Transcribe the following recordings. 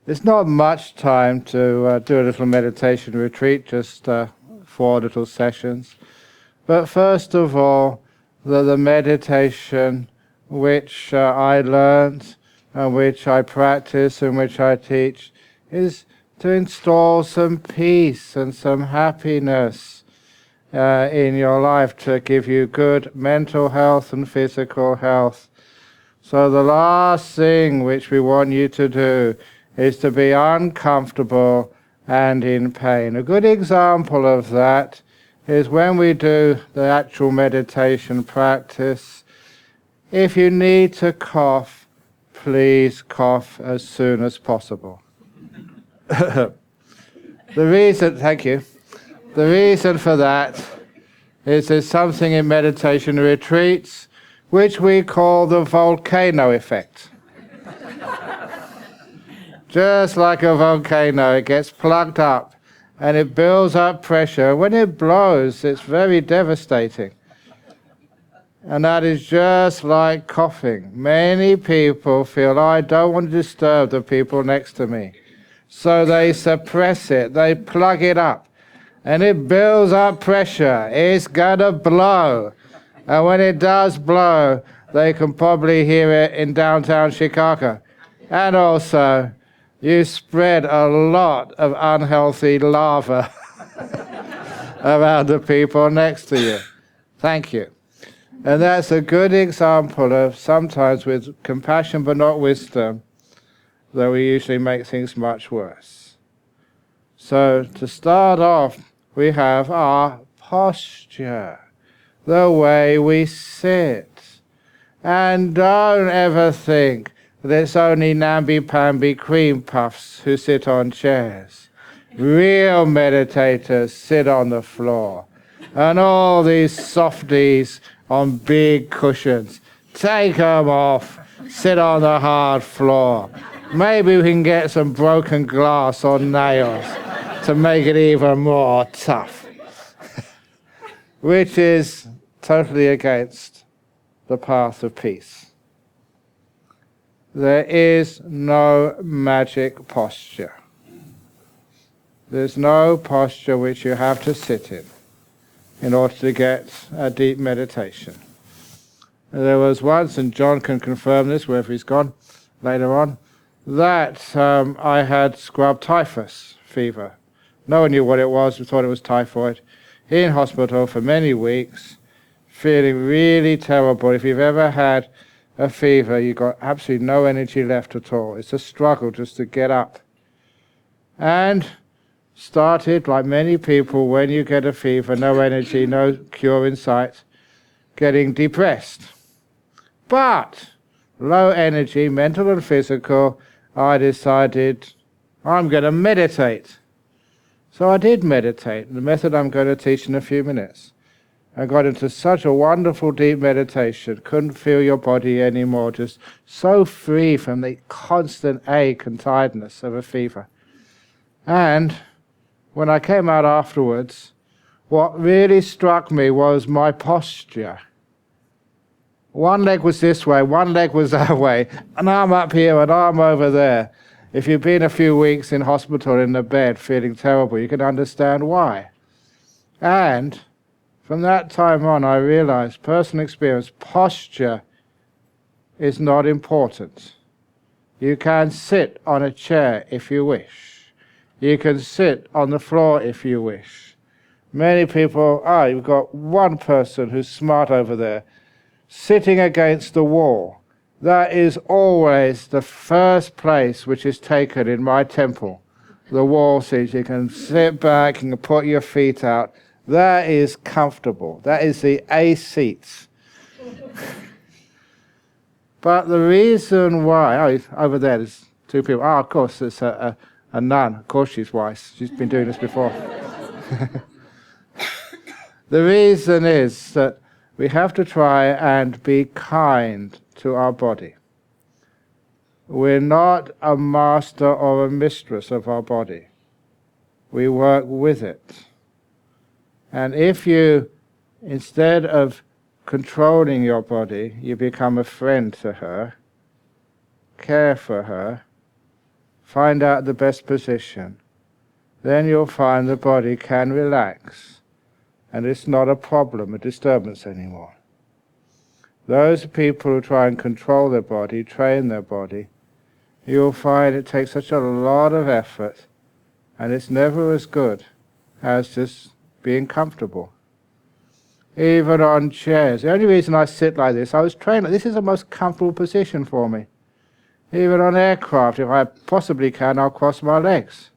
It's not much time to do a little meditation retreat, just 4 little sessions. But first of all, the meditation which I learned and which I practice and which I teach is to install some peace and some happiness in your life, to give you good mental health and physical health. So the last thing which we want you to do is to be uncomfortable and in pain. A good example of that is when we do the actual meditation practice. If you need to cough, please cough as soon as possible. The reason, thank you, the reason for that is there's something in meditation retreats which we call the volcano effect. Just like a volcano, it gets plugged up and it builds up pressure. When it blows, it's very devastating. And that is just like coughing. Many people feel, I don't want to disturb the people next to me. So they suppress it, they plug it up, and it builds up pressure. It's gonna blow. And when it does blow, they can probably hear it in downtown Chicago. And also, you spread a lot of unhealthy lava around the people next to you. Thank you. And that's a good example of sometimes with compassion but not wisdom, that we usually make things much worse. So to start off, we have our posture, the way we sit. And don't ever think that it's only namby-pamby cream puffs who sit on chairs. Real meditators sit on the floor. And all these softies on big cushions, take them off, sit on the hard floor. Maybe we can get some broken glass or nails to make it even more tough. Which is totally against the path of peace. There is no magic posture. There's no posture which you have to sit in order to get a deep meditation. There was once, and John can confirm this wherever he's gone later on, that I had scrub typhus fever. No one knew what it was, we thought it was typhoid. In hospital for many weeks, feeling really terrible. If you've ever had a fever, you've got absolutely no energy left at all. It's a struggle just to get up. And started, like many people, when you get a fever, no energy, no cure in sight, getting depressed. But low energy, mental and physical, I decided I'm going to meditate. So I did meditate, the method I'm going to teach in a few minutes. I got into such a wonderful deep meditation, couldn't feel your body anymore, just so free from the constant ache and tiredness of a fever. And when I came out afterwards, what really struck me was my posture. One leg was this way, one leg was that way, an arm up here, an arm over there. If you've been a few weeks in hospital in the bed feeling terrible, you can understand why. And from that time on, I realized, personal experience, posture is not important. You can sit on a chair if you wish. You can sit on the floor if you wish. Many people, you've got one person who's smart over there, sitting against the wall. That is always the first place which is taken in my temple. The wall seat, you can sit back, you can put your feet out. That is comfortable. That is the A seats. But the reason why, over there's 2 people. Of course, it's a nun. Of course she's wise. She's been doing this before. The reason is that we have to try and be kind to our body. We're not a master or a mistress of our body. We work with it. And if you, instead of controlling your body, you become a friend to her, care for her, find out the best position, then you'll find the body can relax, and it's not a problem, a disturbance anymore. Those people who try and control their body, train their body, you'll find it takes such a lot of effort, and it's never as good as just being comfortable. Even on chairs. The only reason I sit like this, I was trained, this is the most comfortable position for me. Even on aircraft, if I possibly can, I'll cross my legs.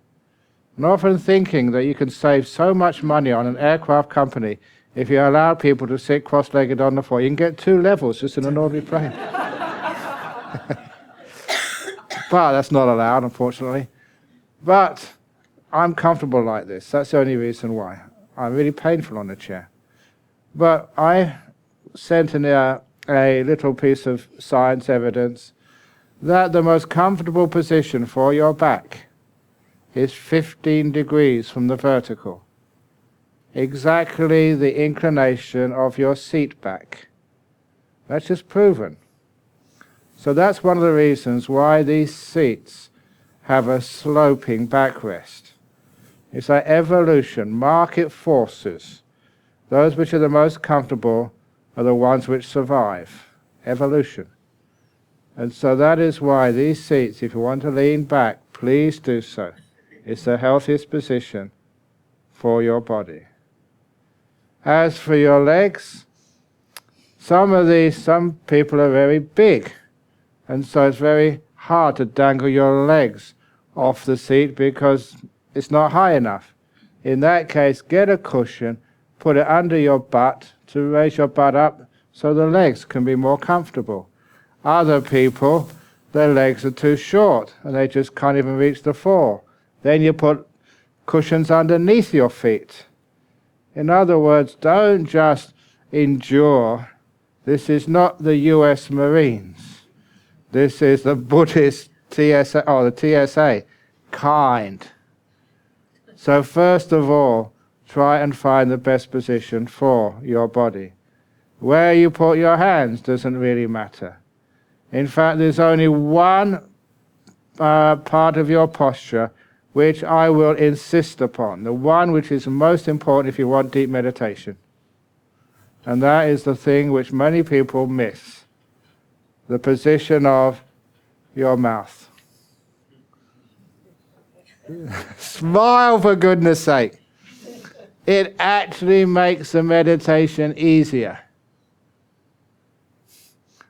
And often thinking that you can save so much money on an aircraft company if you allow people to sit cross-legged on the floor. You can get 2 levels just in an ordinary plane. But that's not allowed, unfortunately. But I'm comfortable like this. That's the only reason why. I'm really painful on the chair. But I sent in a little piece of science evidence that the most comfortable position for your back is 15 degrees from the vertical. Exactly the inclination of your seat back. That's just proven. So that's one of the reasons why these seats have a sloping backrest. It's like evolution, market forces. Those which are the most comfortable are the ones which survive. Evolution. And so that is why these seats, if you want to lean back, please do so. It's the healthiest position for your body. As for your legs, some people are very big, and so it's very hard to dangle your legs off the seat because it's not high enough. In that case, get a cushion, put it under your butt to raise your butt up so the legs can be more comfortable. Other people, their legs are too short and they just can't even reach the floor. Then you put cushions underneath your feet. In other words, don't just endure. This is not the US Marines. This is the Buddhist TSA, or the TSA, kind. So first of all, try and find the best position for your body. Where you put your hands doesn't really matter. In fact, there's only one part of your posture which I will insist upon, the one which is most important if you want deep meditation. And that is the thing which many people miss, the position of your mouth. Smile, for goodness sake. It actually makes the meditation easier.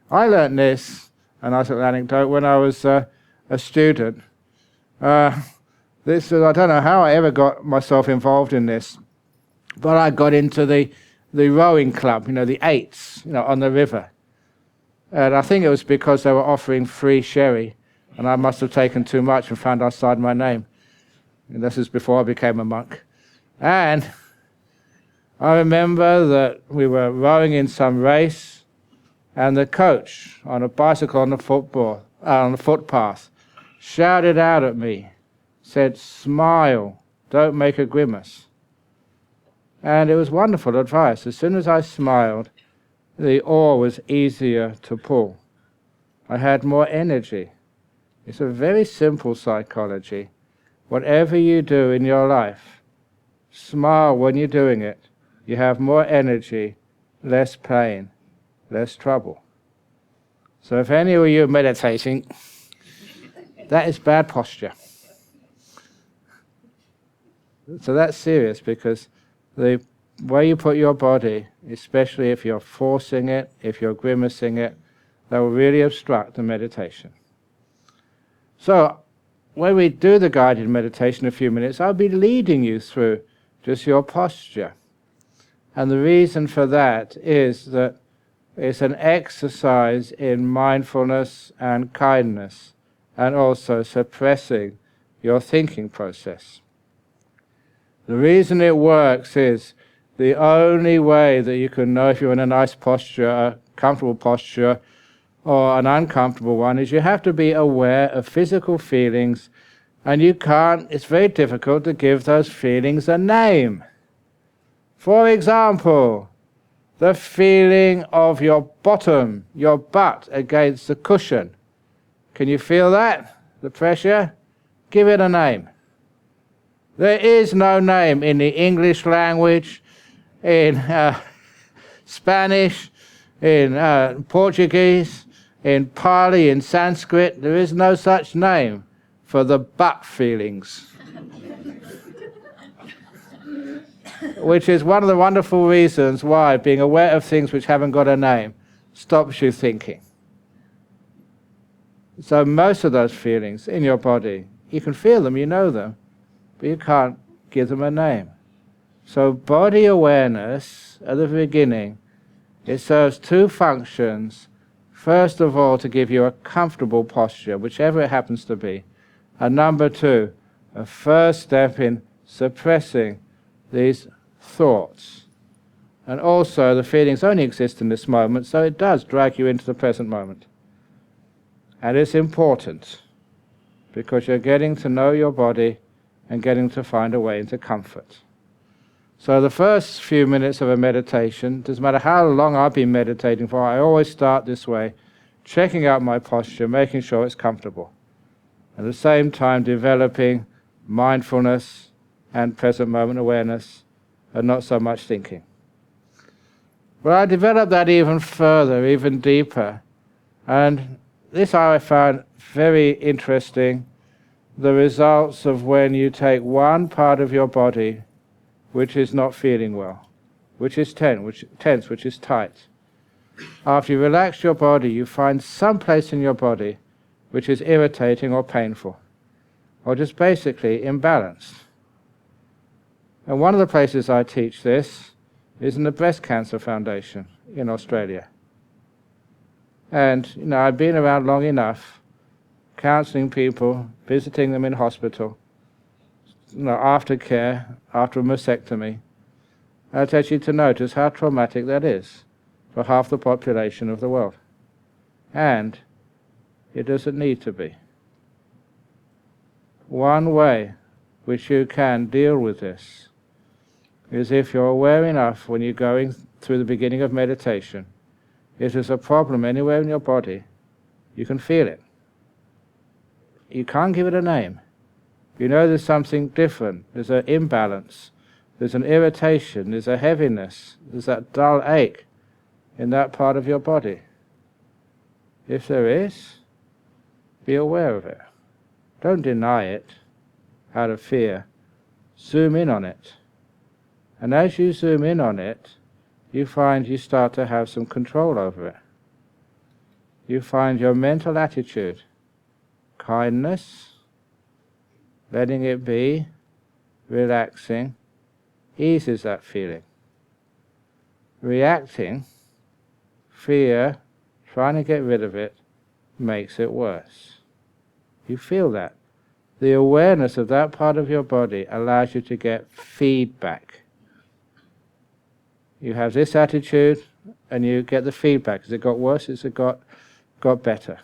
I learned this, and I took an anecdote, when I was a student. I don't know how I ever got myself involved in this, but I got into the rowing club, the 8s, on the river. And I think it was because they were offering free sherry, and I must have taken too much and found outside my name. And this is before I became a monk. And I remember that we were rowing in some race, and the coach on a bicycle on the footpath shouted out at me, said, "Smile, don't make a grimace." And it was wonderful advice. As soon as I smiled, the oar was easier to pull. I had more energy. It's a very simple psychology. Whatever you do in your life, smile when you're doing it. You have more energy, less pain, less trouble. So if any of you are meditating, that is bad posture. So that's serious, because the way you put your body, especially if you're forcing it, if you're grimacing it, that will really obstruct the meditation. So when we do the guided meditation in a few minutes, I'll be leading you through just your posture. And the reason for that is that it's an exercise in mindfulness and kindness, and also suppressing your thinking process. The reason it works is the only way that you can know if you're in a nice posture, a comfortable posture, or an uncomfortable one, is you have to be aware of physical feelings, and it's very difficult to give those feelings a name. For example, the feeling of your bottom, your butt against the cushion. Can you feel that? The pressure? give it a name. There is no name in the English language, in Spanish, in Portuguese, in Pali, in Sanskrit. There is no such name for the butt feelings. Which is one of the wonderful reasons why being aware of things which haven't got a name stops you thinking. So most of those feelings in your body, you can feel them, you know them, but you can't give them a name. So body awareness, at the beginning, it serves two functions. First of all, to give you a comfortable posture, whichever it happens to be. And number two, a first step in suppressing these thoughts. And also, the feelings only exist in this moment, so it does drag you into the present moment. And it's important, because you're getting to know your body and getting to find a way into comfort. So the first few minutes of a meditation, doesn't matter how long I've been meditating for, I always start this way, checking out my posture, making sure it's comfortable. At the same time, developing mindfulness and present moment awareness, and not so much thinking. But I developed that even further, even deeper. And this I found very interesting, the results of when you take one part of your body which is not feeling well, which is tense, which is tight. After you relax your body, you find some place in your body which is irritating or painful, or just basically imbalanced. And one of the places I teach this is in the Breast Cancer Foundation in Australia. And I've been around long enough, counseling people, visiting them in hospital, aftercare, after a mastectomy. I tell you to notice how traumatic that is for half the population of the world. And it doesn't need to be. One way which you can deal with this is if you're aware enough when you're going through the beginning of meditation, if there's a problem anywhere in your body, you can feel it. You can't give it a name. You know there's something different, there's an imbalance, there's an irritation, there's a heaviness, there's that dull ache in that part of your body. If there is, be aware of it. Don't deny it out of fear. Zoom in on it. And as you zoom in on it, you find you start to have some control over it. You find your mental attitude, kindness, letting it be, relaxing, eases that feeling. Reacting, fear, trying to get rid of it, makes it worse. You feel that. The awareness of that part of your body allows you to get feedback. You have this attitude, and you get the feedback. Has it got worse? Has it got better?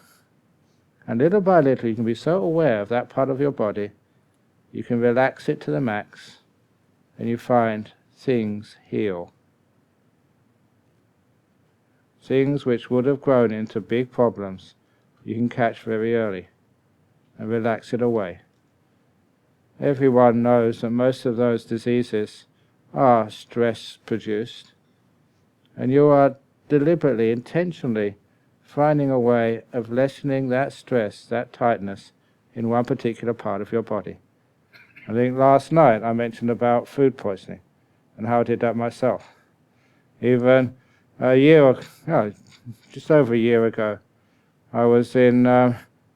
And little by little, you can be so aware of that part of your body, you can relax it to the max, and you find things heal. Things which would have grown into big problems, you can catch very early and relax it away. Everyone knows that most of those diseases are stress-produced, and you are deliberately, intentionally finding a way of lessening that stress, that tightness in one particular part of your body. I think last night I mentioned about food poisoning and how I did that myself. Even just over a year ago, I was in,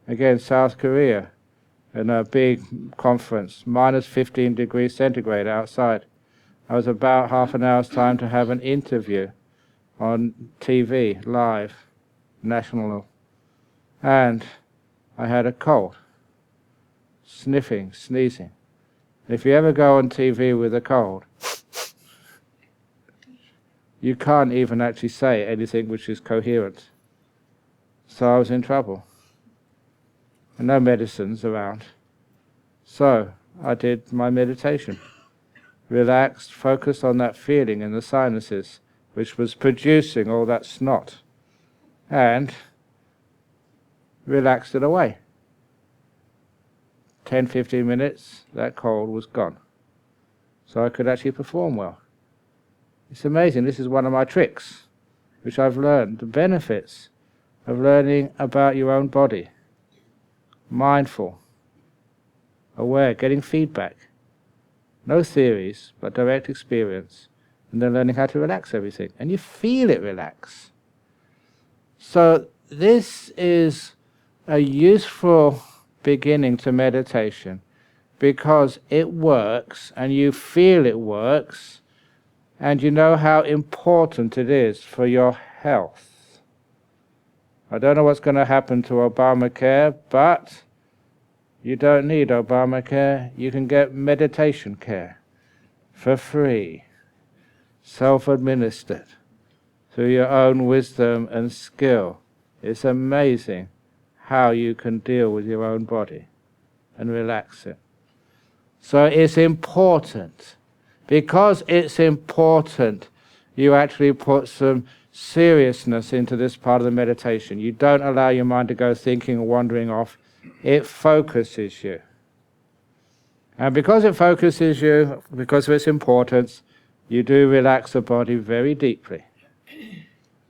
again, South Korea, in a big conference, minus 15 degrees centigrade outside. I was about half an hour's time to have an interview on TV, live, national, and I had a cold, sniffing, sneezing. If you ever go on TV with a cold, you can't even actually say anything which is coherent. So I was in trouble. And no medicines around. So I did my meditation. Relaxed, focused on that feeling in the sinuses, which was producing all that snot. And relaxed it away. 10, 15 minutes, that cold was gone. So I could actually perform well. It's amazing. This is one of my tricks, which I've learned. The benefits of learning about your own body. Mindful, aware, getting feedback. No theories, but direct experience. And then learning how to relax everything. And you feel it relax. So this is a useful beginning to meditation because it works and you feel it works and you know how important it is for your health. I don't know what's going to happen to Obamacare, but you don't need Obamacare. You can get meditation care for free, self-administered, through your own wisdom and skill. It's amazing how you can deal with your own body and relax it. So it's important. Because it's important, you actually put some seriousness into this part of the meditation. You don't allow your mind to go thinking or wandering off. It focuses you. And because it focuses you, because of its importance, you do relax the body very deeply.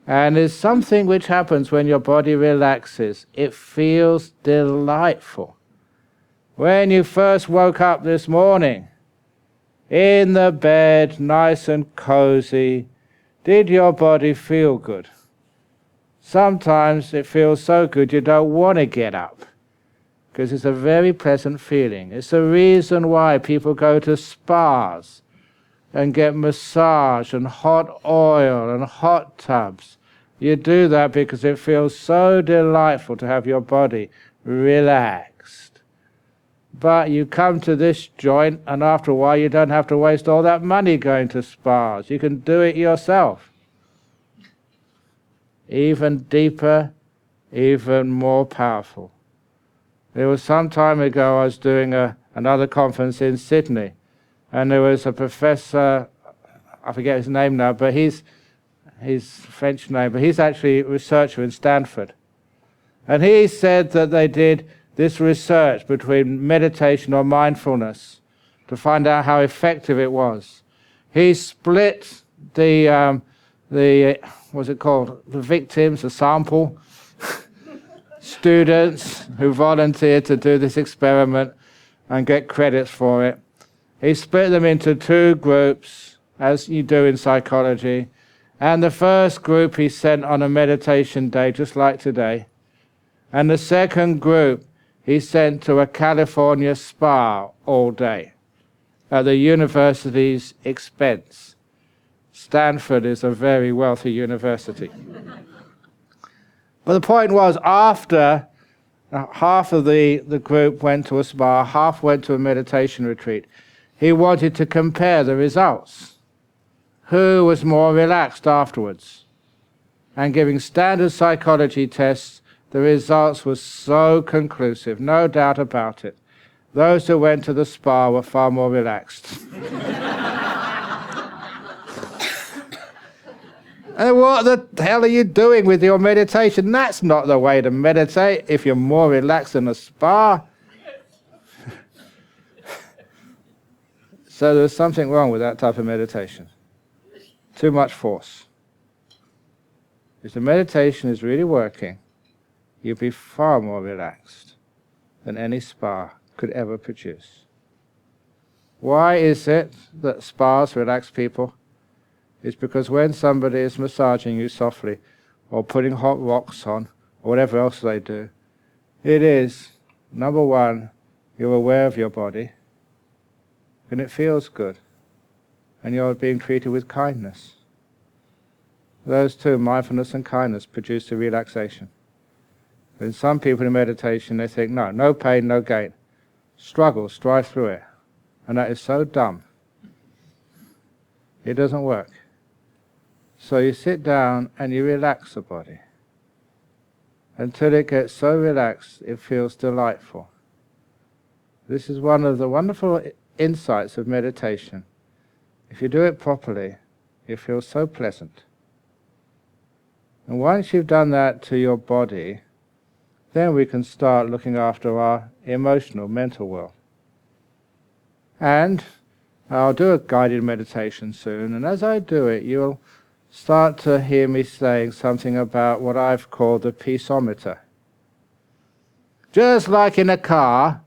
And there's something which happens when your body relaxes. It feels delightful. When you first woke up this morning, in the bed, nice and cozy, did your body feel good? Sometimes it feels so good you don't want to get up, because it's a very pleasant feeling. It's the reason why people go to spas and get massage and hot oil and hot tubs. You do that because it feels so delightful to have your body relaxed. But you come to this joint and after a while you don't have to waste all that money going to spas. You can do it yourself. Even deeper, even more powerful. There was some time ago I was doing another conference in Sydney, and there was a professor, I forget his name now, but he's French name, but he's actually a researcher in Stanford. And he said that they did this research between meditation or mindfulness to find out how effective it was. He split the what's it called? The victims, the sample, students who volunteered to do this experiment and get credits for it. He split them into two groups, as you do in psychology. And the first group he sent on a meditation day, just like today. And the second group he sent to a California spa all day at the university's expense. Stanford is a very wealthy university. But the point was, after half of the group went to a spa, half went to a meditation retreat, he wanted to compare the results. Who was more relaxed afterwards? And giving standard psychology tests, the results were so conclusive, no doubt about it. Those who went to the spa were far more relaxed. And what the hell are you doing with your meditation? That's not the way to meditate if you're more relaxed in a spa. So there's something wrong with that type of meditation. Too much force. If the meditation is really working, you'll be far more relaxed than any spa could ever produce. Why is it that spas relax people? It's because when somebody is massaging you softly or putting hot rocks on or whatever else they do, it is, number one, you're aware of your body and it feels good and you're being treated with kindness. Those two, mindfulness and kindness, produce the relaxation. But in some people in meditation, they think, no pain, no gain. Struggle, strive through it. And that is so dumb. It doesn't work. So you sit down and you relax the body until it gets so relaxed it feels delightful. This is one of the wonderful insights of meditation. If you do it properly, it feels so pleasant. And once you've done that to your body, then we can start looking after our emotional, mental world. And I'll do a guided meditation soon, and as I do it, you'll start to hear me saying something about what I've called the peaceometer. Just like in a car,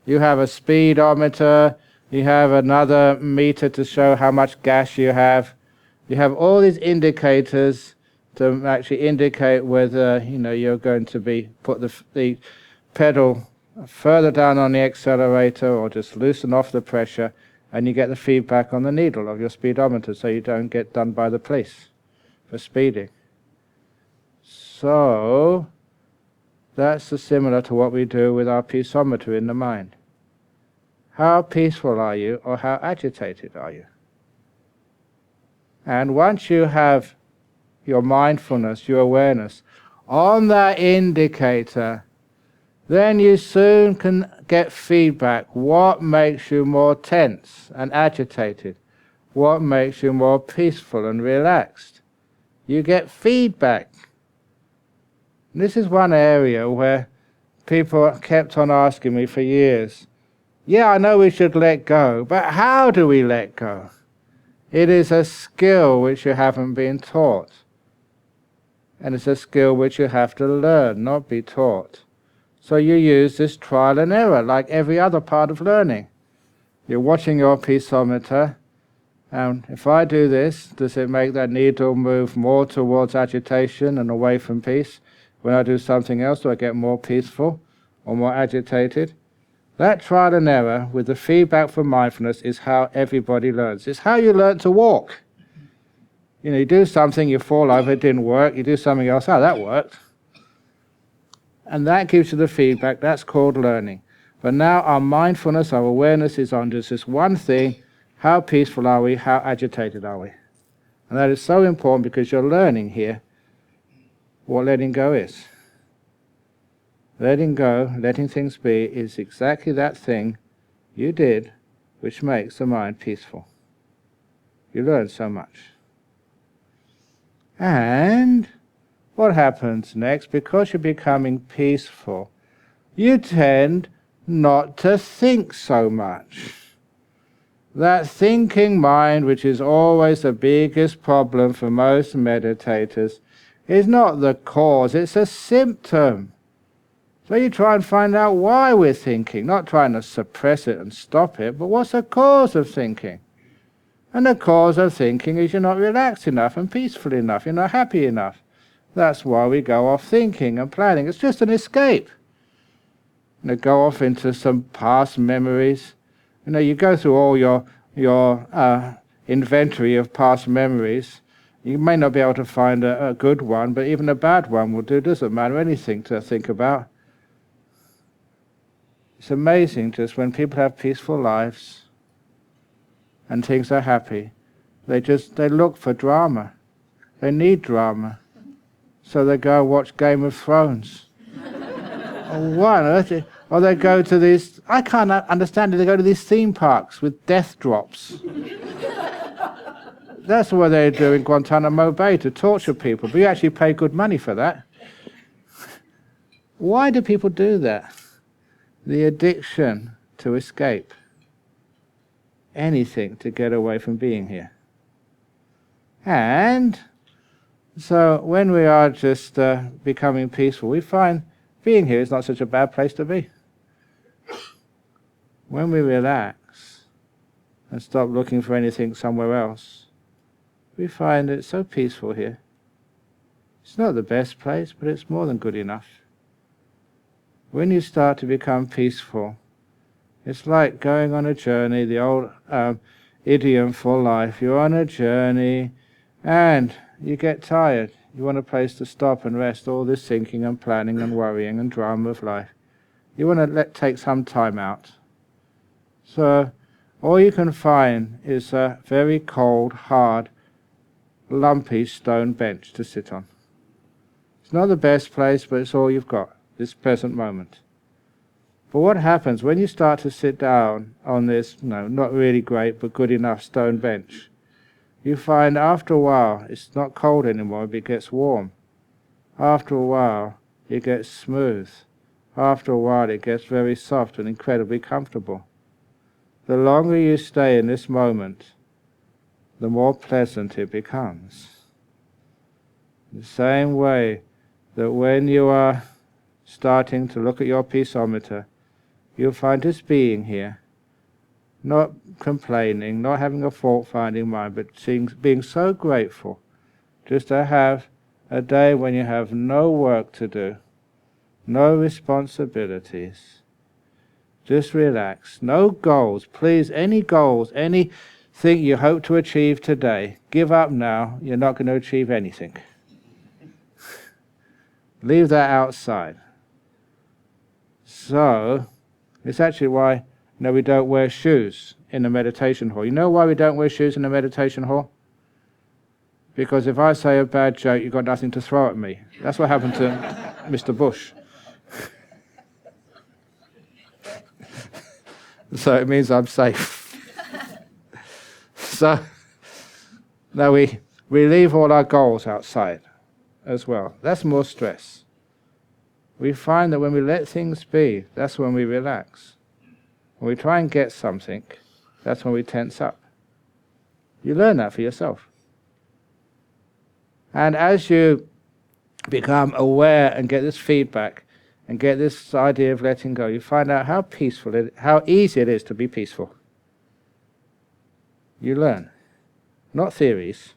you have a speedometer, you have another meter to show how much gas you have. You have all these indicators to actually indicate whether you're going to put the pedal further down on the accelerator or just loosen off the pressure, and you get the feedback on the needle of your speedometer so you don't get done by the police for speeding. So that's similar to what we do with our peaceometer in the mind. How peaceful are you, or how agitated are you? And once you have your mindfulness, your awareness on that indicator, then you soon can get feedback. What makes you more tense and agitated? What makes you more peaceful and relaxed? You get feedback. And this is one area where people kept on asking me for years, yeah, I know we should let go, but how do we let go? It is a skill which you haven't been taught. And it's a skill which you have to learn, not be taught. So you use this trial and error like every other part of learning. You're watching your peaceometer, and if I do this, does it make that needle move more towards agitation and away from peace? When I do something else, do I get more peaceful or more agitated? That trial and error with the feedback from mindfulness is how everybody learns. It's how you learn to walk. You do something, you fall over, it didn't work. You do something else, that worked. And that gives you the feedback. That's called learning. But now our mindfulness, our awareness is on just this one thing. How peaceful are we? How agitated are we? And that is so important because you're learning here what letting go is. Letting go, letting things be, is exactly that thing you did which makes the mind peaceful. You learn so much. And what happens next? Because you're becoming peaceful, you tend not to think so much. That thinking mind, which is always the biggest problem for most meditators, is not the cause, it's a symptom. So you try and find out why we're thinking, not trying to suppress it and stop it, but what's the cause of thinking? And the cause of thinking is you're not relaxed enough and peaceful enough, you're not happy enough. That's why we go off thinking and planning. It's just an escape. Go off into some past memories. You go through all your inventory of past memories. You may not be able to find a good one, but even a bad one will do. It doesn't matter anything to think about. It's amazing just when people have peaceful lives and things are happy, they look for drama. They need drama. So they go watch Game of Thrones. Or they go to these, I can't understand it, they go to these theme parks with death drops. That's what they do in Guantanamo Bay, to torture people, but you actually pay good money for that. Why do people do that? The addiction to escape. Anything to get away from being here. And so when we are just becoming peaceful, we find being here is not such a bad place to be. When we relax and stop looking for anything somewhere else, we find it's so peaceful here. It's not the best place, but it's more than good enough. When you start to become peaceful, it's like going on a journey, the old idiom for life. You're on a journey and you get tired. You want a place to stop and rest all this thinking and planning and worrying and drama of life. You want to take some time out. So all you can find is a very cold, hard, lumpy stone bench to sit on. It's not the best place, but it's all you've got, this present moment. But what happens when you start to sit down on this, not really great, but good enough stone bench? You find after a while it's not cold anymore, but it gets warm. After a while it gets smooth. after a while it gets very soft and incredibly comfortable. The longer you stay in this moment, the more pleasant it becomes. The same way that when you are starting to look at your peaceometer, you'll find just being here, not complaining, not having a fault-finding mind, but being so grateful just to have a day when you have no work to do, no responsibilities. Just relax. No goals. Please, any goals, anything you hope to achieve today, give up now. You're not going to achieve anything. Leave that outside. So, it's actually why we don't wear shoes in the meditation hall. You know why we don't wear shoes in the meditation hall? Because if I say a bad joke, you've got nothing to throw at me. That's what happened to Mr. Bush. So it means I'm safe. So now we leave all our goals outside as well. That's more stress. We find that when we let things be, that's when we relax. When we try and get something, that's when we tense up. You learn that for yourself. And as you become aware and get this feedback and get this idea of letting go, you find out how peaceful how easy it is to be peaceful. You learn. Not theories,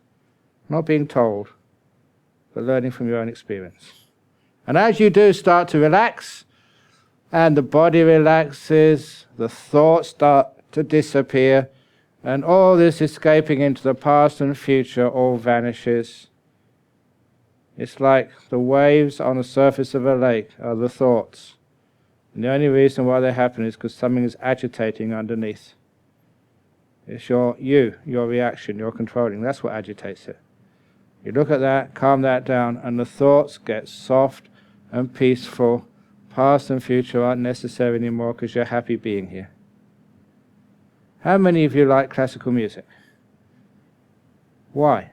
not being told, but learning from your own experience. And as you do start to relax, and the body relaxes, the thoughts start to disappear, and all this escaping into the past and future all vanishes. It's like the waves on the surface of a lake are the thoughts. And the only reason why they happen is because something is agitating underneath. It's your reaction, your controlling. That's what agitates it. You look at that, calm that down, and the thoughts get soft and peaceful. Past and future aren't necessary anymore because you're happy being here. How many of you like classical music? Why?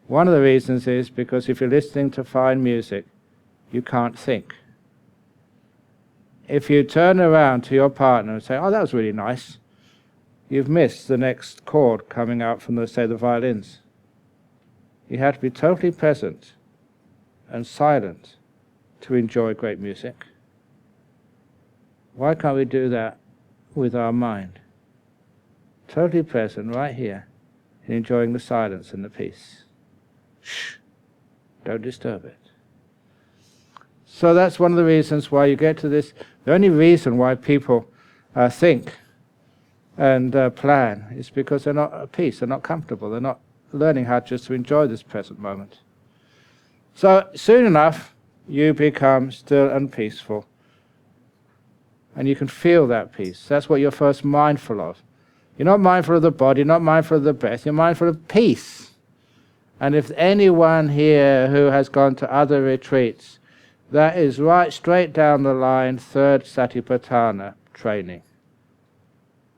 One of the reasons is because if you're listening to fine music, you can't think. If you turn around to your partner and say, "Oh, that was really nice," you've missed the next chord coming out from, the violins. You have to be totally present and silent to enjoy great music. Why can't we do that with our mind? Totally present right here and enjoying the silence and the peace. Shh, don't disturb it. So that's one of the reasons why you get to this. The only reason why people think and plan is because they're not at peace, they're not comfortable, they're not learning how just to enjoy this present moment. So soon enough, you become still and peaceful. And you can feel that peace. That's what you're first mindful of. You're not mindful of the body, not mindful of the breath, you're mindful of peace. And if anyone here who has gone to other retreats, that is right straight down the line, third Satipatthana training.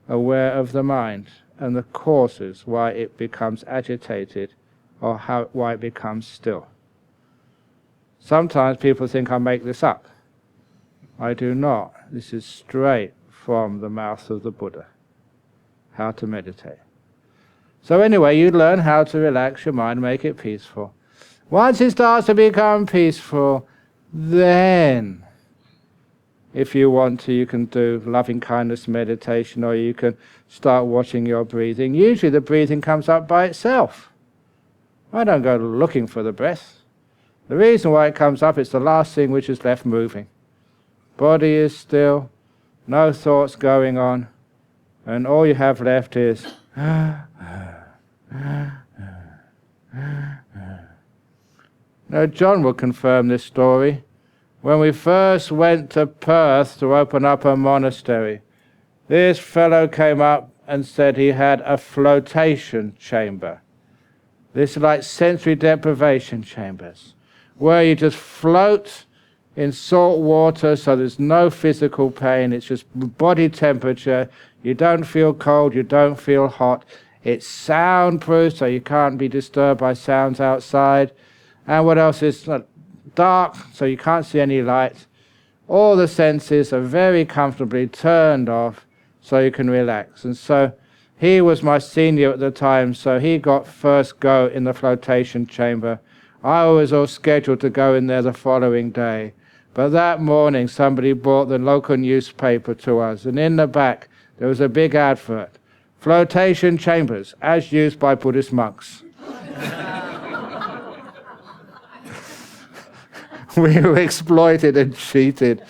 Aware of the mind and the causes why it becomes agitated or why it becomes still. Sometimes people think I make this up. I do not. This is straight from the mouth of the Buddha. How to meditate. So anyway, you learn how to relax your mind, make it peaceful. Once it starts to become peaceful, then, if you want to, you can do loving kindness meditation, or you can start watching your breathing. Usually the breathing comes up by itself. I don't go looking for the breath. The reason why it comes up, it's the last thing which is left moving. Body is still, no thoughts going on, and all you have left is Now John will confirm this story. When we first went to Perth to open up a monastery, this fellow came up and said he had a flotation chamber. This is like sensory deprivation chambers, where you just float in salt water, so there's no physical pain, it's just body temperature, you don't feel cold, you don't feel hot, it's soundproof, so you can't be disturbed by sounds outside, and what else is dark, so you can't see any light, all the senses are very comfortably turned off so you can relax. And so he was my senior at the time, so he got first go in the flotation chamber. I was all scheduled to go in there the following day. But that morning somebody brought the local newspaper to us, and in the back there was a big advert, flotation chambers as used by Buddhist monks. We were exploited and cheated,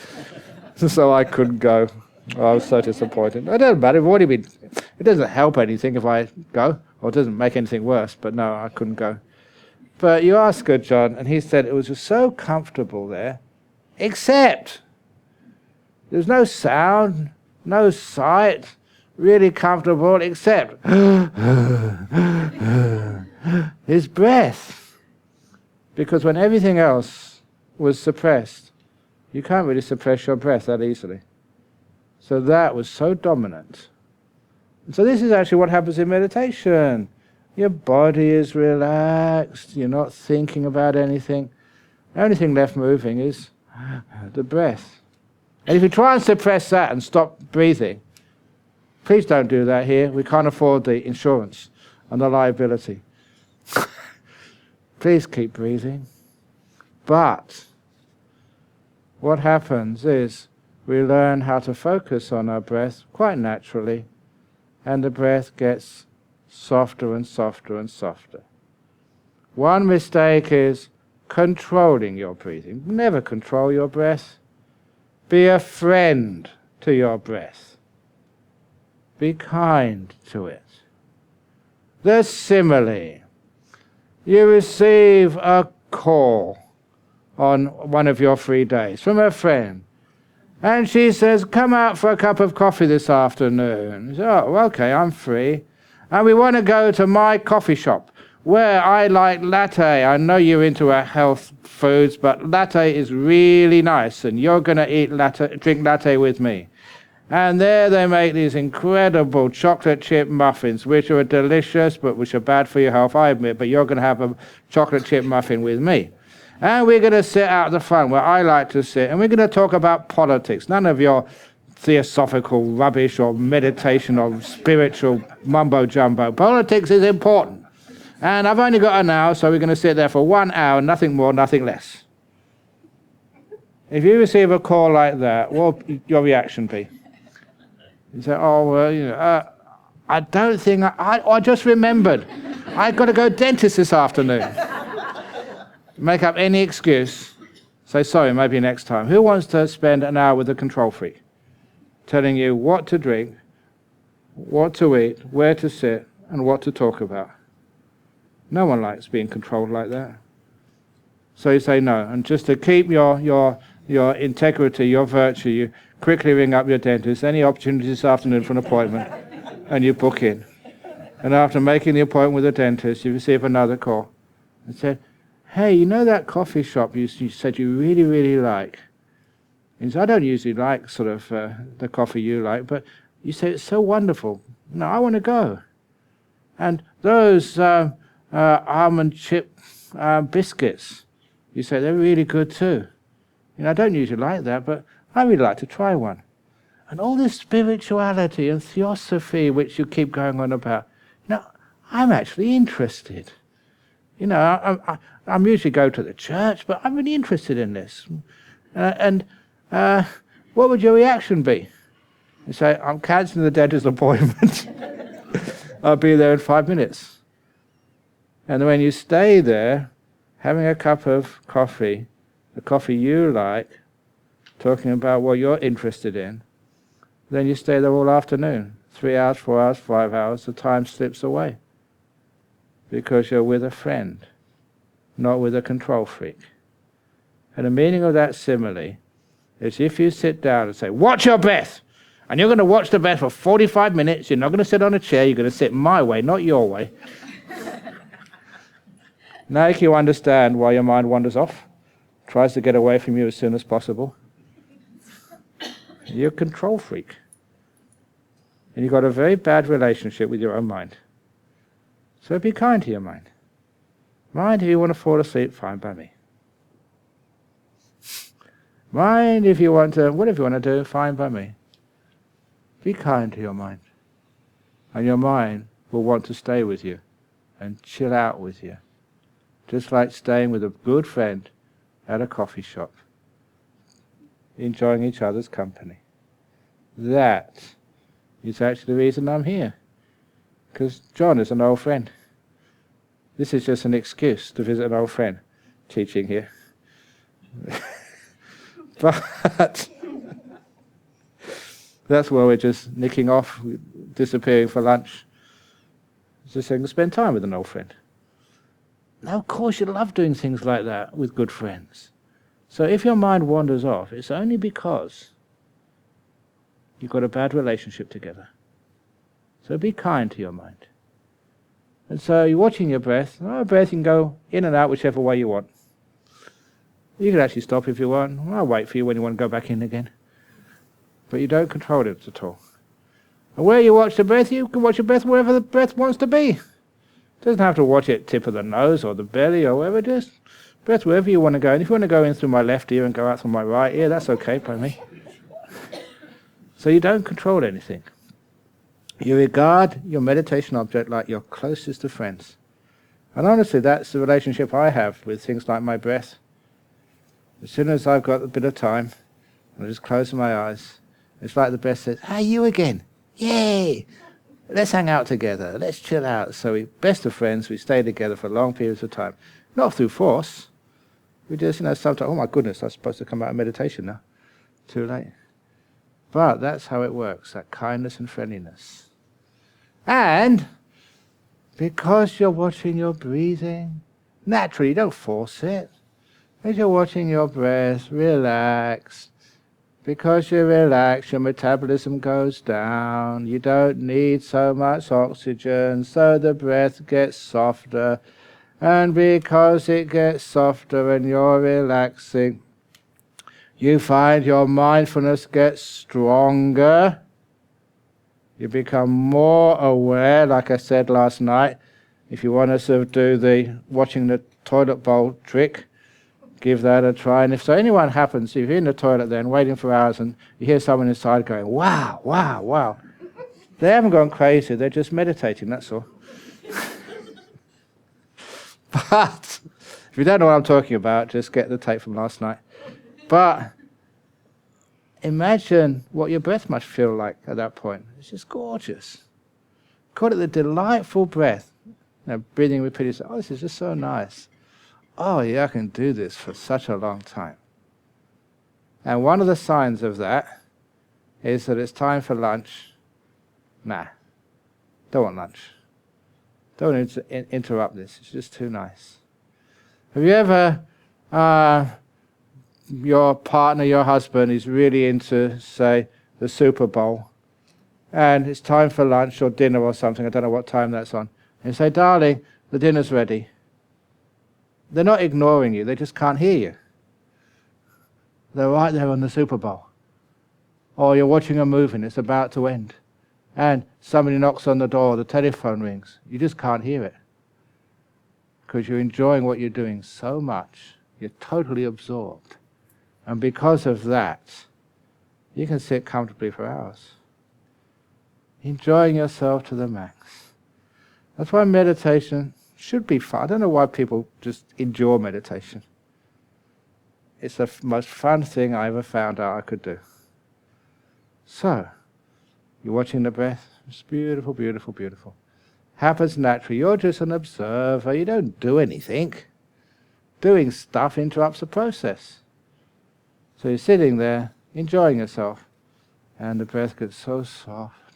so I couldn't go. I was so disappointed. It doesn't matter, it doesn't help anything if I go, or it doesn't make anything worse, but no, I couldn't go. But you asked Good John, and he said it was just so comfortable there, except there's no sound, no sight, really comfortable, except his breath. Because when everything else was suppressed, you can't really suppress your breath that easily. So that was so dominant. And so this is actually what happens in meditation. Your body is relaxed, you're not thinking about anything. The only thing left moving is the breath. And if you try and suppress that and stop breathing, please don't do that here. We can't afford the insurance and the liability. Please keep breathing. But what happens is we learn how to focus on our breath quite naturally, and the breath gets softer and softer and softer. One mistake is controlling your breathing. Never control your breath. Be a friend to your breath. Be kind to it. The simile. You receive a call on one of your free days from a friend, and she says, come out for a cup of coffee this afternoon. You say, oh, okay, I'm free. And we want to go to my coffee shop where I like latte. I know you're into health foods, but latte is really nice, and you're going to drink latte with me. And there they make these incredible chocolate chip muffins, which are delicious, but which are bad for your health, I admit, but you're going to have a chocolate chip muffin with me. And we're going to sit out the front where I like to sit, and we're going to talk about politics. None of your theosophical rubbish or meditation or spiritual mumbo-jumbo. Politics is important. And I've only got an hour, so we're going to sit there for 1 hour, nothing more, nothing less. If you receive a call like that, what will your reaction be? You say, oh, well, I don't think, I just remembered. I've got to go dentist this afternoon. Make up any excuse. Say, sorry, maybe next time. Who wants to spend an hour with a control freak? Telling you what to drink, what to eat, where to sit, and what to talk about. No one likes being controlled like that. So you say no. And just to keep your integrity, your virtue, you quickly ring up your dentist, any opportunity this afternoon for an appointment, and you book in. And after making the appointment with the dentist, you receive another call. And said, hey, you know that coffee shop you said you really, really like? And so I don't usually like sort of the coffee you like, but you say it's so wonderful. No, I want to go. And those almond chip biscuits, you say they're really good too. You know, I don't usually like that, but I really like to try one. And all this spirituality and theosophy which you keep going on about, you know, I'm actually interested. You know, I'm usually go to the church, but I'm really interested in this. What would your reaction be? You say, I'm cancelling the dentist appointment. I'll be there in 5 minutes. And when you stay there, having a cup of coffee, the coffee you like, talking about what you're interested in, then you stay there all afternoon. 3 hours, 4 hours, 5 hours, the time slips away. Because you're with a friend, not with a control freak. And the meaning of that simile is if you sit down and say, watch your breath, and you're going to watch the breath for 45 minutes, you're not going to sit on a chair, you're going to sit my way, not your way. Now you understand why your mind wanders off, tries to get away from you as soon as possible. You're a control freak. And you've got a very bad relationship with your own mind. So be kind to your mind. Mind, if you want to fall asleep, fine by me. Mind if you want to, whatever you want to do, fine by me. Be kind to your mind. And your mind will want to stay with you and chill out with you. Just like staying with a good friend at a coffee shop, enjoying each other's company. That is actually the reason I'm here. Because John is an old friend. This is just an excuse to visit an old friend teaching here. But that's why we're just nicking off, disappearing for lunch. Just saying to spend time with an old friend. Now, of course, you love doing things like that with good friends. So if your mind wanders off, it's only because you've got a bad relationship together. So be kind to your mind. And so you're watching your breath. Breath, you can go in and out whichever way you want. You can actually stop if you want. I'll wait for you when you want to go back in again. But you don't control it at all. And where you watch the breath, you can watch your breath wherever the breath wants to be. It doesn't have to watch it tip of the nose or the belly or wherever. Just breath wherever you want to go. And if you want to go in through my left ear and go out through my right ear, that's okay by me. So you don't control anything. You regard your meditation object like your closest of friends. And honestly, that's the relationship I have with things like my breath. As soon as I've got a bit of time, I just close my eyes. It's like the breath says, "Hey, you again? Yay! Let's hang out together. Let's chill out." So we're best of friends. We stay together for long periods of time. Not through force. We just, sometimes, oh my goodness, I'm supposed to come out of meditation now. Too late. But that's how it works, that kindness and friendliness. And because you're watching your breathing, naturally, don't force it. As you're watching your breath, relax. Because you relax, your metabolism goes down. You don't need so much oxygen, so the breath gets softer. And because it gets softer and you're relaxing, you find your mindfulness gets stronger. You become more aware, like I said last night. If you want to sort of do the watching the toilet bowl trick, give that a try. And if so anyone happens, if you're in the toilet then waiting for hours and you hear someone inside going, "Wow, wow, wow," they haven't gone crazy, they're just meditating, that's all. But if you don't know what I'm talking about, just get the tape from last night. But imagine what your breath must feel like at that point. It's just gorgeous. Call it the delightful breath. Breathing repeatedly. Oh, this is just so nice. Oh yeah, I can do this for such a long time. And one of the signs of that is that it's time for lunch. Nah, don't want lunch. Don't interrupt this. It's just too nice. Have you ever, your partner, your husband is really into, say, the Super Bowl, and it's time for lunch or dinner or something, I don't know what time that's on, and you say, "Darling, the dinner's ready." They're not ignoring you, they just can't hear you. They're right there on the Super Bowl. Or you're watching a movie and it's about to end, and somebody knocks on the door, the telephone rings. You just can't hear it. Because you're enjoying what you're doing so much, you're totally absorbed. And because of that, you can sit comfortably for hours, enjoying yourself to the max. That's why meditation should be fun. I don't know why people just endure meditation. It's the most fun thing I ever found out I could do. So, you're watching the breath. It's beautiful, beautiful, beautiful. Happens naturally. You're just an observer. You don't do anything. Doing stuff interrupts the process. So you're sitting there, enjoying yourself, and the breath gets so soft,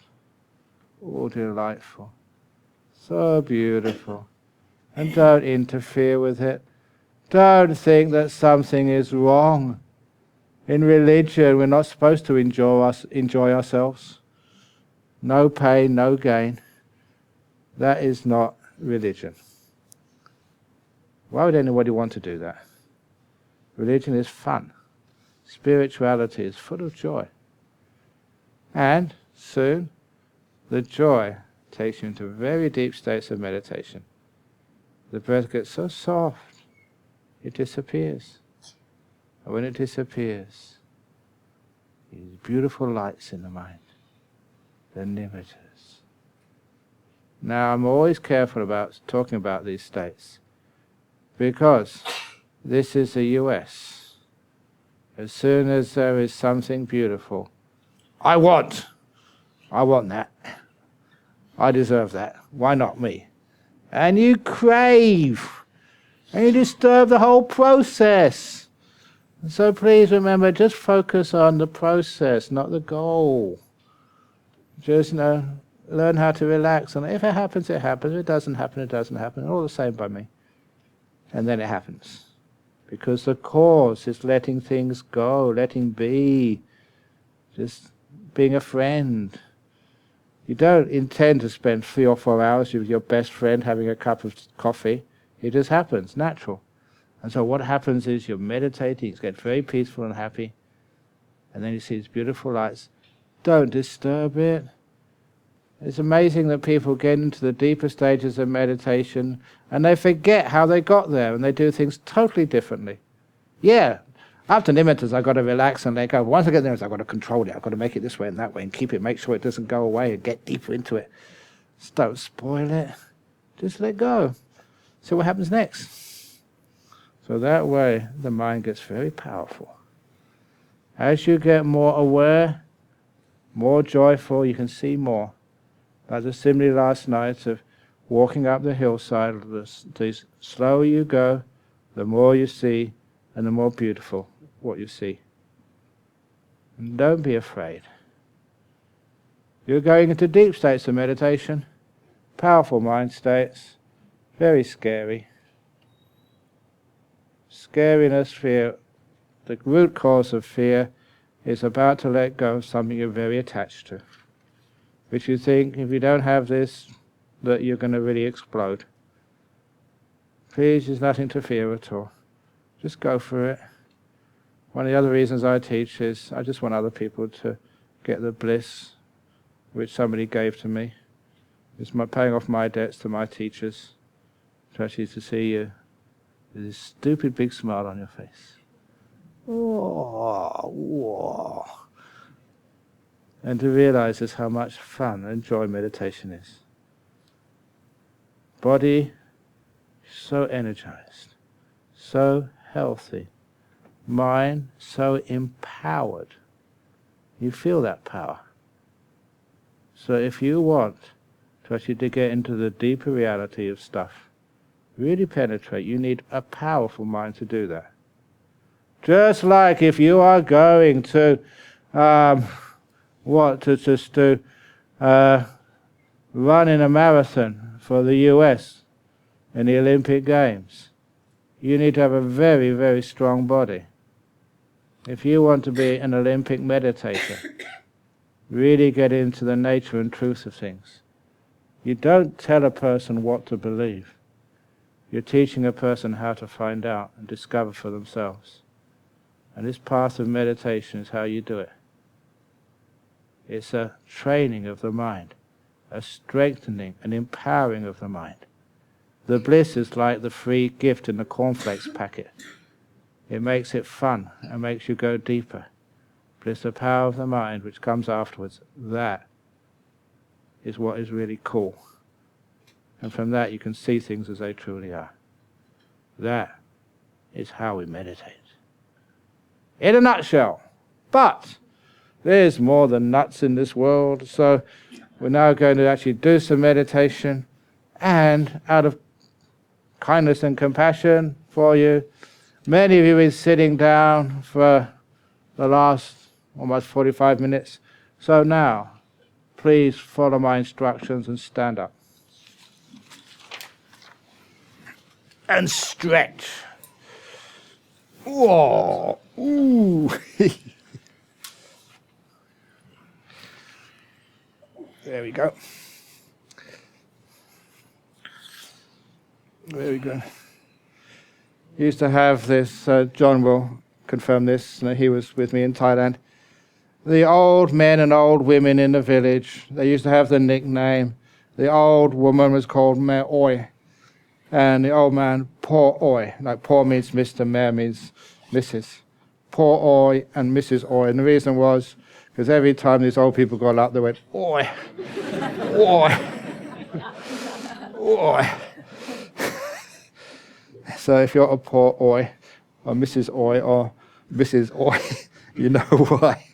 oh delightful, so beautiful. And don't interfere with it. Don't think that something is wrong. In religion, we're not supposed to enjoy ourselves. No pain, no gain. That is not religion. Why would anybody want to do that? Religion is fun. Spirituality is full of joy. And soon, the joy takes you into very deep states of meditation. The breath gets so soft, it disappears. And when it disappears, these beautiful lights in the mind, the nimittas. Now, I'm always careful about talking about these states, because this is the US. As soon as there is something beautiful, I want that. I deserve that. Why not me? And you crave, and you disturb the whole process. So please remember, just focus on the process, not the goal. Just learn how to relax. And if it happens, it happens. If it doesn't happen, it doesn't happen. All the same by me. And then it happens. Because the cause is letting things go, letting be, just being a friend. You don't intend to spend 3 or 4 hours with your best friend having a cup of coffee. It just happens, natural. And so what happens is you're meditating, you get very peaceful and happy, and then you see these beautiful lights. Don't disturb it. It's amazing that people get into the deeper stages of meditation and they forget how they got there, and they do things totally differently. Yeah, after nimittas I've got to relax and let go. Once I get there, I've got to control it. I've got to make it this way and that way and keep it, make sure it doesn't go away and get deeper into it. Just don't spoil it. Just let go. See what happens next. So that way the mind gets very powerful. As you get more aware, more joyful, you can see more. Like the simile last night of walking up the hillside, the slower you go, the more you see, and the more beautiful what you see. And don't be afraid. You're going into deep states of meditation, powerful mind states, very scary. Scariness, fear, the root cause of fear is about to let go of something you're very attached to, which you think, if you don't have this, that you're going to really explode. Please, there's nothing to fear at all. Just go for it. One of the other reasons I teach is I just want other people to get the bliss which somebody gave to me. It's my paying off my debts to my teachers, to actually to see you with this stupid big smile on your face. Oh, whoa. And to realize just how much fun and joy meditation is. Body so energized, so healthy, mind so empowered. You feel that power. So if you want to actually to get into the deeper reality of stuff, really penetrate, you need a powerful mind to do that. Just like if you are going to run in a marathon for the US in the Olympic Games, you need to have a very, very strong body. If you want to be an Olympic meditator, really get into the nature and truth of things. You don't tell a person what to believe. You're teaching a person how to find out and discover for themselves. And this path of meditation is how you do it. It's a training of the mind, a strengthening and empowering of the mind. The bliss is like the free gift in the cornflakes packet. It makes it fun and makes you go deeper. But it's the power of the mind which comes afterwards. That is what is really cool. And from that you can see things as they truly are. That is how we meditate. In a nutshell. But there's more than nuts in this world, so we're now going to actually do some meditation, and out of kindness and compassion for you, many of you have been sitting down for the last almost 45 minutes. So now, please follow my instructions and stand up. And stretch. Whoa. Ooh. There we go. There we go. He used to have this, John will confirm this, he was with me in Thailand. The old men and old women in the village, they used to have the nickname. The old woman was called Mare Oi, and the old man, Poor Oi. Like poor means Mr., Mare means Mrs. poor Oi and Mrs. Oi. And the reason was because every time these old people got up, they went, Oi, Oi, Oi. So if you're a poor Oi, or Mrs. Oi, or Mrs. Oi, you know why.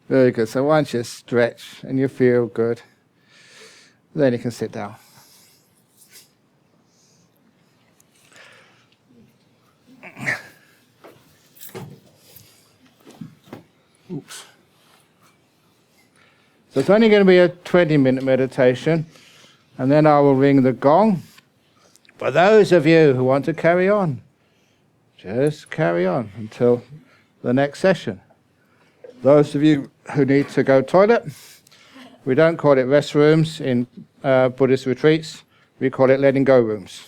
Very good. So once you stretch and you feel good, then you can sit down. Oops. So it's only going to be a 20-minute meditation, and then I will ring the gong. For those of you who want to carry on, just carry on until the next session. Those of you who need to go toilet, we don't call it restrooms in Buddhist retreats, we call it letting go rooms.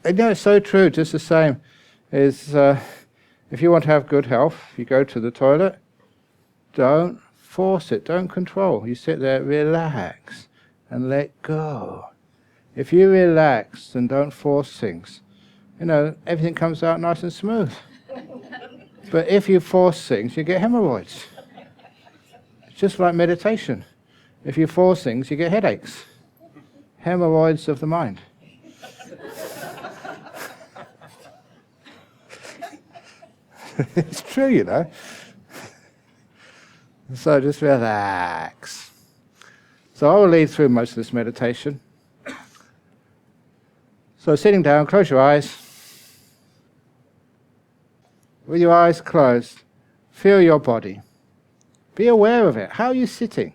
You know, it's so true, just the same is if you want to have good health, you go to the toilet, don't force it, don't control. You sit there, relax, and let go. If you relax and don't force things, you know, everything comes out nice and smooth. But if you force things, you get hemorrhoids. It's just like meditation. If you force things, you get headaches. Hemorrhoids of the mind. It's true, you know. So just relax. So I will lead through most of this meditation. So sitting down, close your eyes. With your eyes closed, feel your body. Be aware of it. How are you sitting?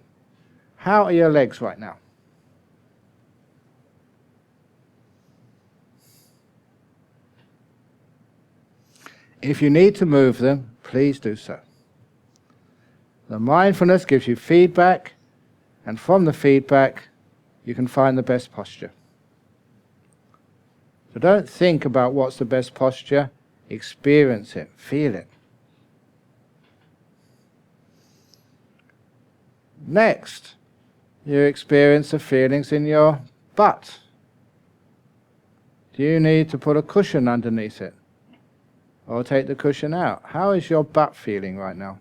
How are your legs right now? If you need to move them, please do so. The mindfulness gives you feedback, and from the feedback, you can find the best posture. So don't think about what's the best posture, experience it, feel it. Next, you experience the feelings in your butt. Do you need to put a cushion underneath it? Or take the cushion out? How is your butt feeling right now?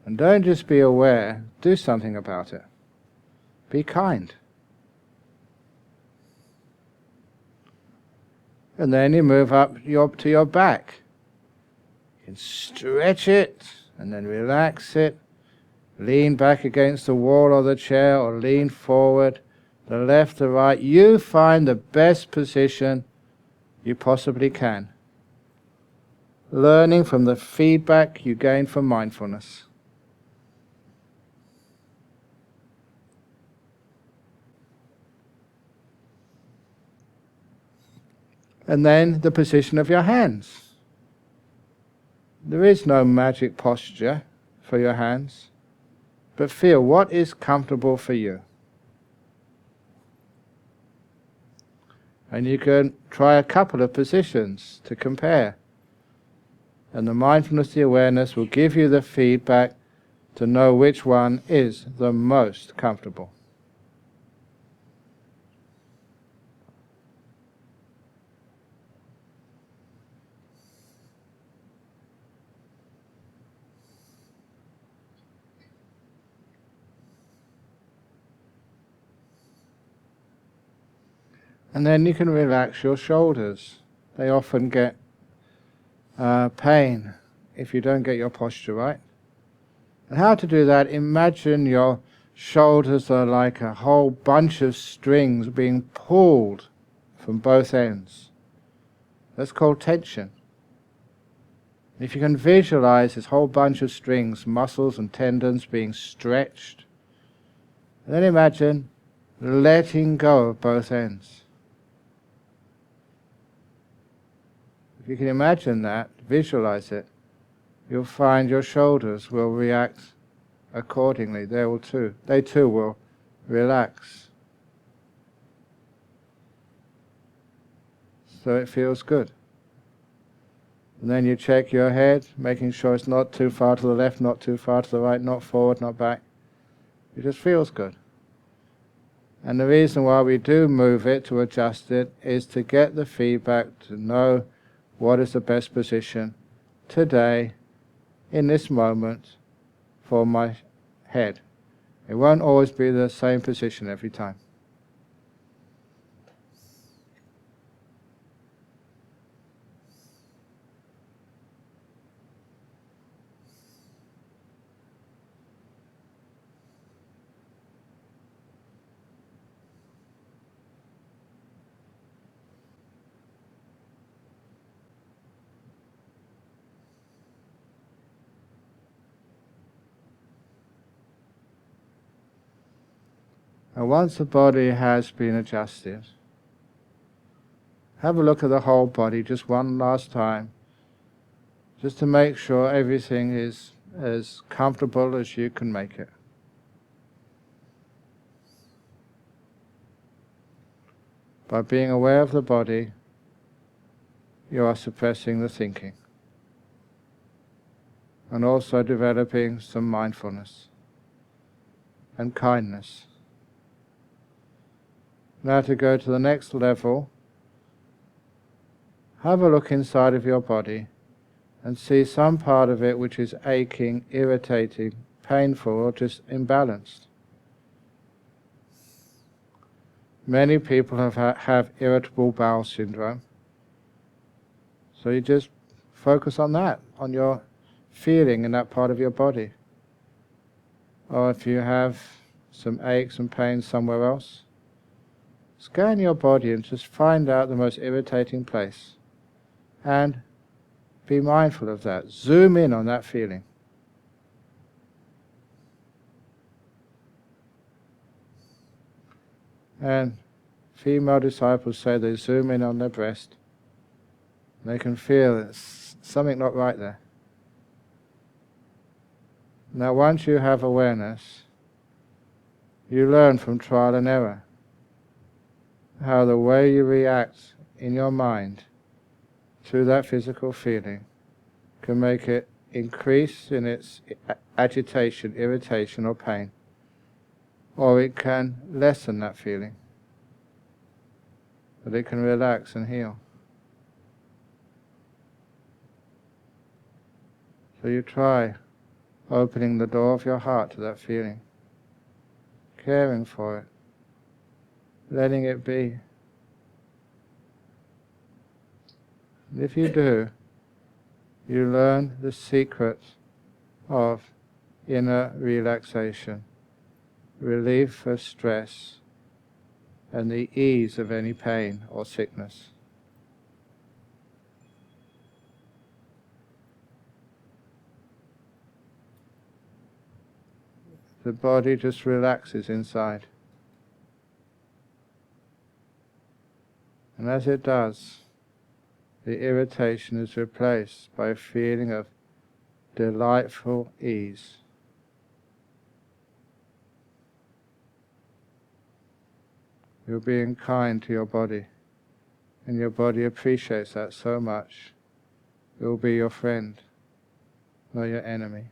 And don't just be aware, do something about it. Be kind. And then you move up to your back. You can stretch it and then relax it. Lean back against the wall or the chair or lean forward, the left, the right. You find the best position you possibly can, learning from the feedback you gain from mindfulness. And then the position of your hands. There is no magic posture for your hands, but feel what is comfortable for you. And you can try a couple of positions to compare. And the mindfulness, the awareness will give you the feedback to know which one is the most comfortable. And then you can relax your shoulders. They often get pain if you don't get your posture right. And how to do that? Imagine your shoulders are like a whole bunch of strings being pulled from both ends. That's called tension. If you can visualize this whole bunch of strings, muscles and tendons being stretched, and then imagine letting go of both ends. If you can imagine that, visualize it, you'll find your shoulders will react accordingly. They too will relax. So it feels good. And then you check your head, making sure it's not too far to the left, not too far to the right, not forward, not back. It just feels good. And the reason why we do move it, to adjust it, is to get the feedback, to know what is the best position today, in this moment, for my head. It won't always be the same position every time. And once the body has been adjusted, have a look at the whole body just one last time, just to make sure everything is as comfortable as you can make it. By being aware of the body, you are suppressing the thinking, and also developing some mindfulness and kindness. Now to go to the next level, have a look inside of your body and see some part of it which is aching, irritating, painful, or just imbalanced. Many people have irritable bowel syndrome. So you just focus on that, on your feeling in that part of your body. Or if you have some aches and pains somewhere else, scan your body and just find out the most irritating place. And be mindful of that. Zoom in on that feeling. And female disciples say they zoom in on their breast. They can feel there's something not right there. Now once you have awareness, you learn from trial and error how the way you react in your mind to that physical feeling can make it increase in its agitation, irritation or pain, or it can lessen that feeling, but it can relax and heal. So you try opening the door of your heart to that feeling, caring for it, letting it be. And if you do, you learn the secret of inner relaxation, relief of stress, and the ease of any pain or sickness. The body just relaxes inside. And as it does, the irritation is replaced by a feeling of delightful ease. You're being kind to your body, and your body appreciates that so much. It will be your friend, not your enemy.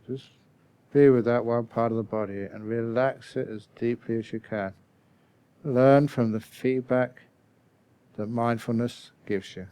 Just be with that one part of the body and relax it as deeply as you can. Learn from the feedback that mindfulness gives you.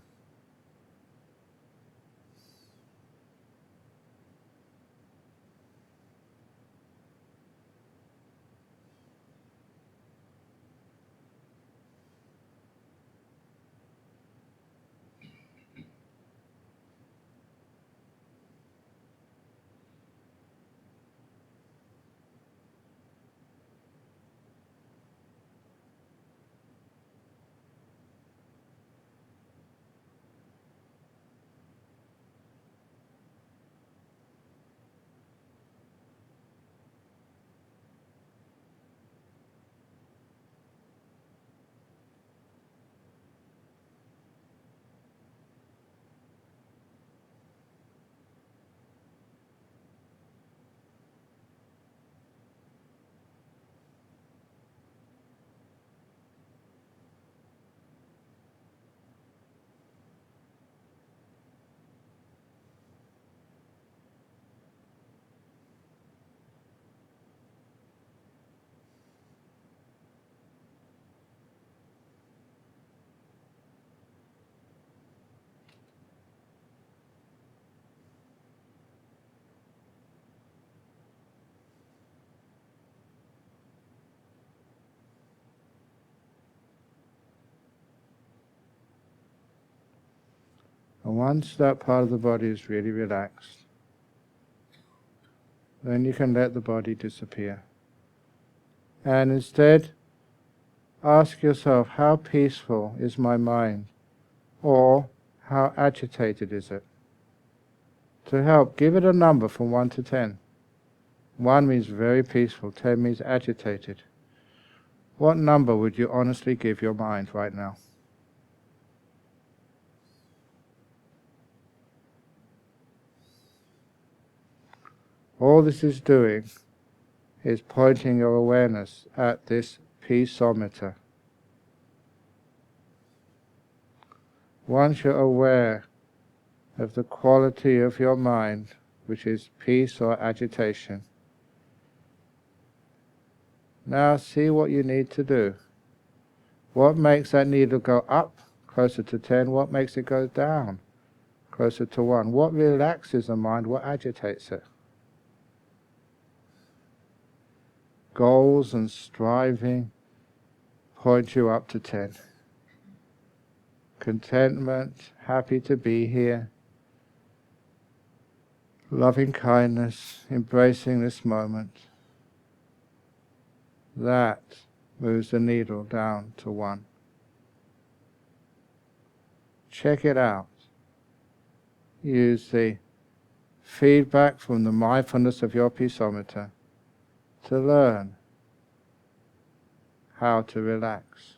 And once that part of the body is really relaxed, then you can let the body disappear. And instead, ask yourself, how peaceful is my mind? Or how agitated is it? To help, give it a number from 1 to 10. 1 means very peaceful, 10 means agitated. What number would you honestly give your mind right now? All this is doing is pointing your awareness at this peaceometer. Once you're aware of the quality of your mind, which is peace or agitation, now see what you need to do. What makes that needle go up closer to 10? What makes it go down closer to 1? What relaxes the mind? What agitates it? Goals and striving point you up to 10. Contentment, happy to be here, loving kindness, embracing this moment, that moves the needle down to 1. Check it out. Use the feedback from the mindfulness of your peaceometer to learn how to relax.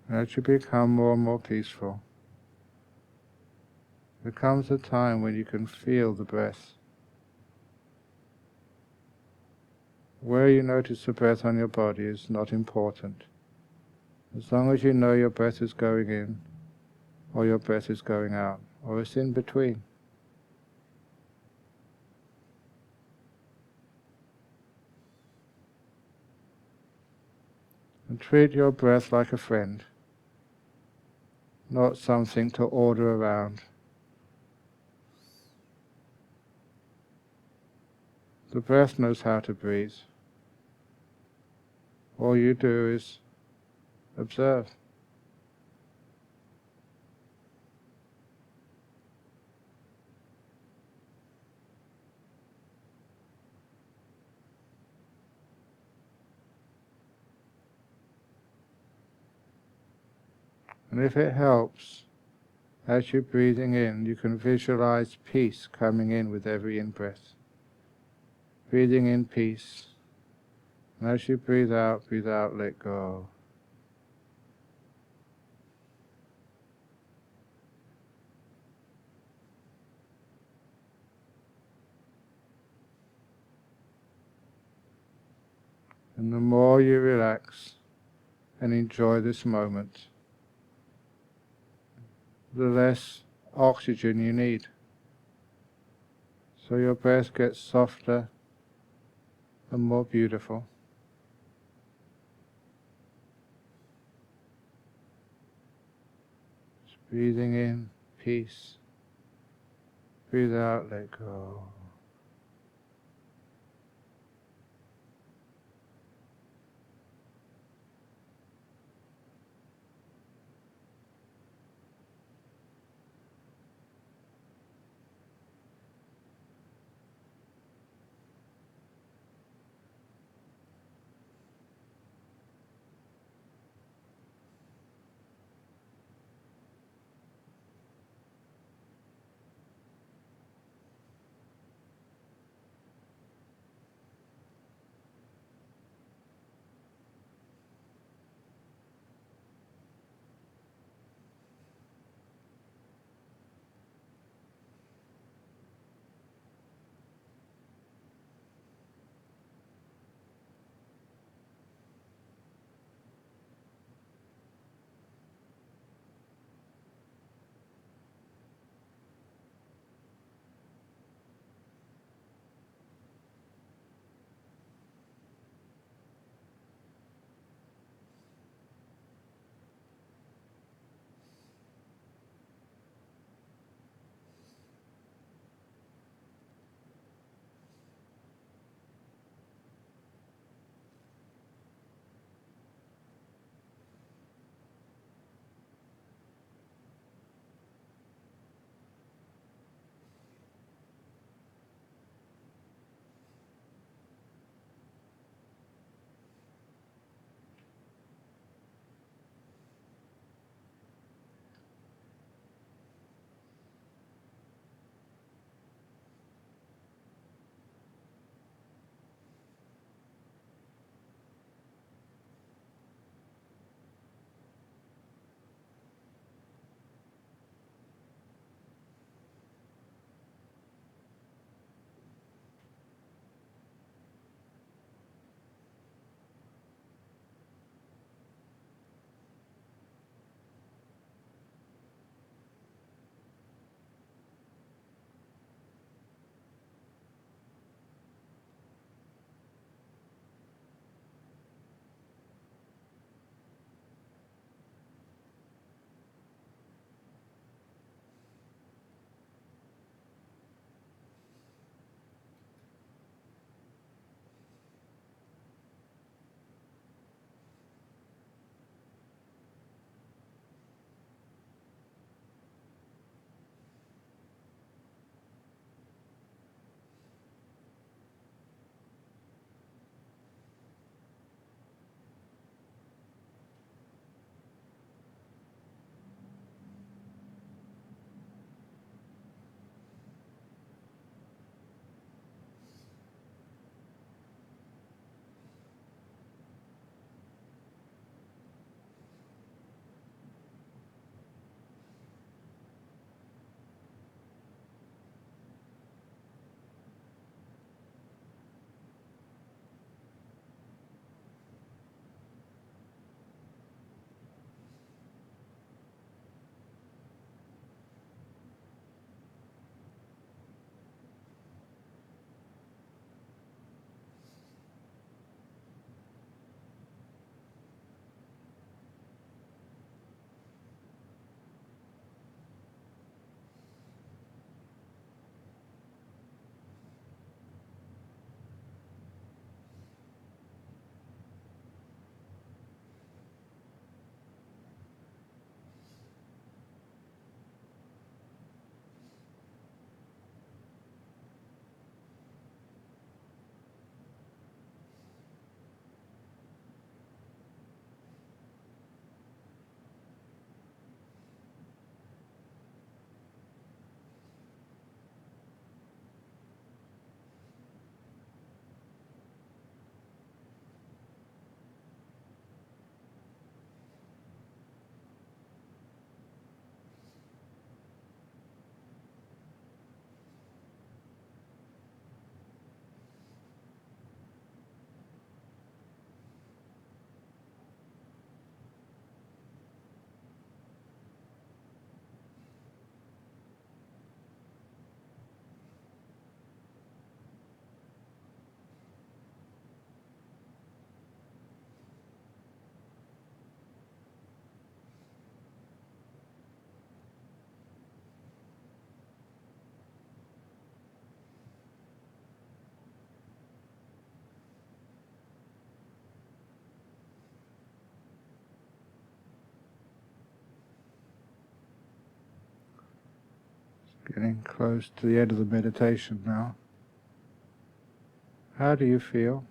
As you become more and more peaceful, there comes a time when you can feel the breath. Where you notice the breath on your body is not important. As long as you know your breath is going in, or your breath is going out, or it's in between. And treat your breath like a friend, not something to order around. The breath knows how to breathe. All you do is observe. And if it helps, as you're breathing in, you can visualize peace coming in with every in-breath. Breathing in peace. And as you breathe out, let go. And the more you relax and enjoy this moment, the less oxygen you need. So your breath gets softer and more beautiful. Just breathing in, peace. Breathe out, let go. Getting close to the end of the meditation now. How do you feel?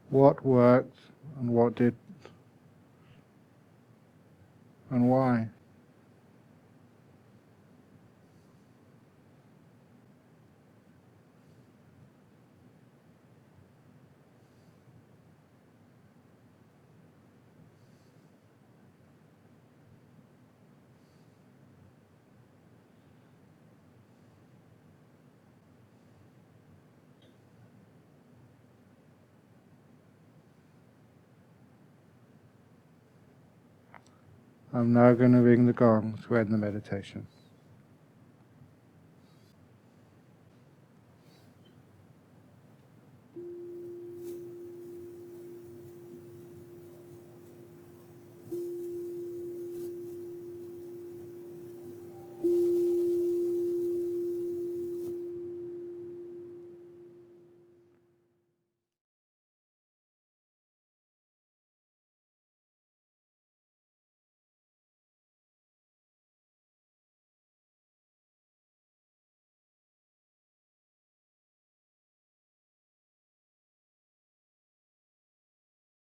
What worked and what did, and why? I'm now going to ring the gong to end the meditation.